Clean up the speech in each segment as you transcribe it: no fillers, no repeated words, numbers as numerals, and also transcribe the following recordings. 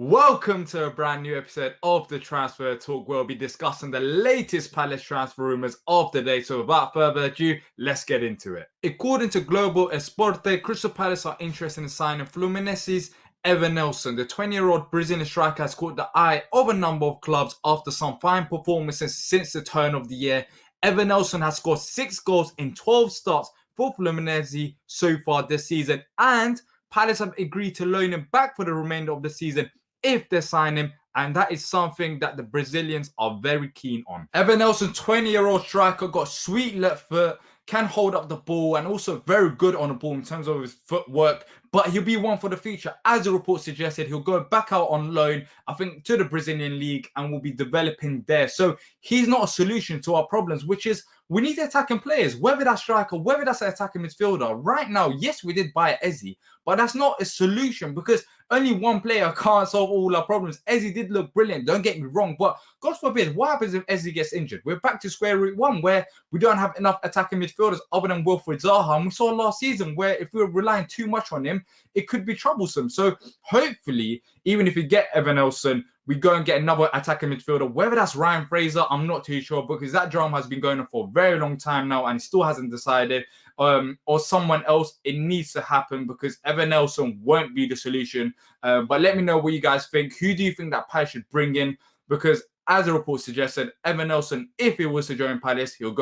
Welcome to a brand new episode of the Transfer Talk. We'll be discussing the latest Palace transfer rumours of the day. So without further ado, let's get into it. According to Global Esporte, Crystal Palace are interested in signing Fluminense's Evanilson. The 20-year-old Brazilian striker has caught the eye of a number of clubs after some fine performances since the turn of the year. Evanilson has scored 6 goals in 12 starts for Fluminense so far this season, and Palace have agreed to loan him back for the remainder of the season if they sign him, and that is something that the Brazilians are very keen on. Evanilson, 20-year-old striker, got sweet left foot, can hold up the ball, and also very good on the ball in terms of his footwork, but he'll be one for the future. As the report suggested, he'll go back out on loan, I think, to the Brazilian league and will be developing there. So he's not a solution to our problems, which is we need attacking players, whether that's striker, whether that's an attacking midfielder. Right now, yes, we did buy Eze, but that's not a solution because only one player can't solve all our problems. Eze did look brilliant, don't get me wrong, but God forbid, what happens if Eze gets injured? We're back to square root one where we don't have enough attacking midfielders other than Wilfried Zaha. And we saw last season where if we were relying too much on him, it could be troublesome. So hopefully, even if we get Evanilson, we go and get another attacking midfielder, whether that's Ryan Fraser, I'm not too sure, because that drama has been going on for a very long time now and he still hasn't decided, or someone else. It needs to happen because Evanilson won't be the solution. But let me know what you guys think. Who do you think that Palace should bring in? Because as the report suggested, Evanilson, if he was to join Palace, he'll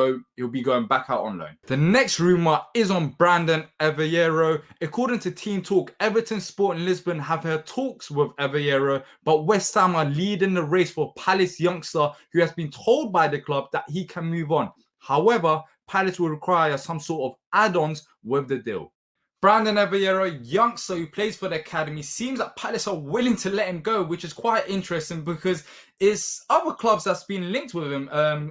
be going back out on loan. The next rumour is on Brandon Aveiro. According to Team Talk, Everton, Sporting Lisbon have had talks with Aveiro, but West Ham are leading the race for Palace youngster who has been told by the club that he can move on. However, Palace will require some sort of add-ons with the deal. Brandon Aveiro, youngster who plays for the academy, seems that Palace are willing to let him go, which is quite interesting because it's other clubs that's been linked with him.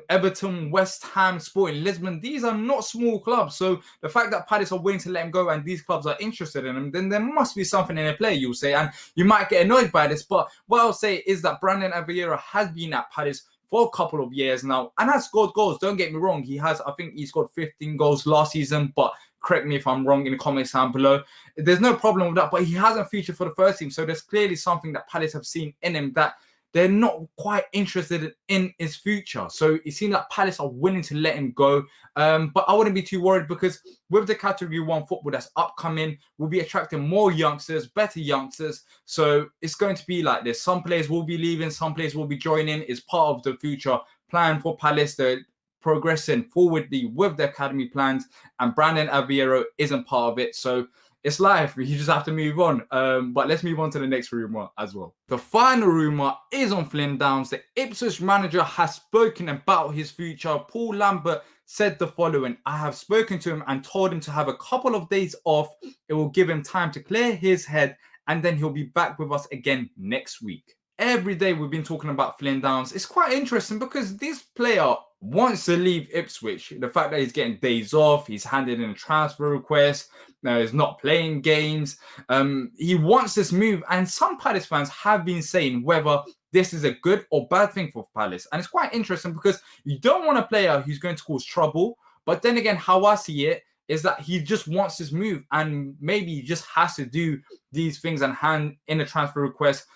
Everton, West Ham, Sporting Lisbon, these are not small clubs. So the fact that Palace are willing to let him go and these clubs are interested in him, then there must be something in the play, you'll say. And you might get annoyed by this, but what I'll say is that Brandon Aveiro has been at Palace for a couple of years now and has scored goals. Don't get me wrong. I think he scored 15 goals last season, but correct me if I'm wrong in the comments down below. There's no problem with that, but he hasn't featured for the first team. So there's clearly something that Palace have seen in him that they're not quite interested in his future. So it seems like Palace are willing to let him go. But I wouldn't be too worried because with the Category 1 football that's upcoming, we'll be attracting more youngsters, better youngsters. So it's going to be like this. Some players will be leaving, some players will be joining. It's part of the future plan for Palace. They're progressing forwardly with the academy plans, and Brandon Aveiro isn't part of it. So it's life. You just have to move on. But let's move on to the next rumour as well. The final rumour is on Flynn Downes. The Ipswich manager has spoken about his future. Paul Lambert said the following: I have spoken to him and told him to have a couple of days off. It will give him time to clear his head, and then he'll be back with us again next week. Every day we've been talking about Flynn Downes. It's quite interesting because this player wants to leave Ipswich. The fact that he's getting days off, he's handed in a transfer request, he's not playing games. He wants this move, and some Palace fans have been saying whether this is a good or bad thing for Palace. And it's quite interesting because you don't want a player who's going to cause trouble, but then again, how I see it is that he just wants this move and maybe he just has to do these things and hand in a transfer request,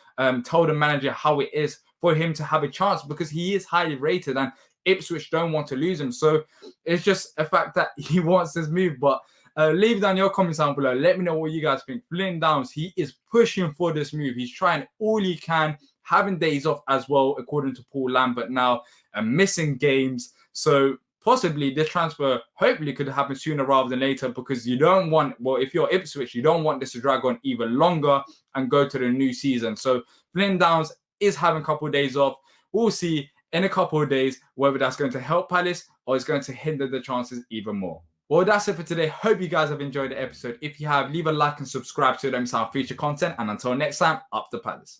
tell the manager how it is for him to have a chance because he is highly rated and Ipswich don't want to lose him. So it's just a fact that he wants this move. But leave down your comments down below. Let me know what you guys think. Flynn Downes, he is pushing for this move. He's trying all he can, having days off as well, according to Paul Lambert now, and missing games. So possibly this transfer hopefully could happen sooner rather than later because you don't want, well, if you're Ipswich, you don't want this to drag on even longer and go to the new season. So Flynn Downes is having a couple of days off. We'll see in a couple of days whether that's going to help Palace or it's going to hinder the chances even more. Well, that's it for today. Hope you guys have enjoyed the episode. If you have, leave a like and subscribe so you don't miss out on future content. And until next time, up the Palace.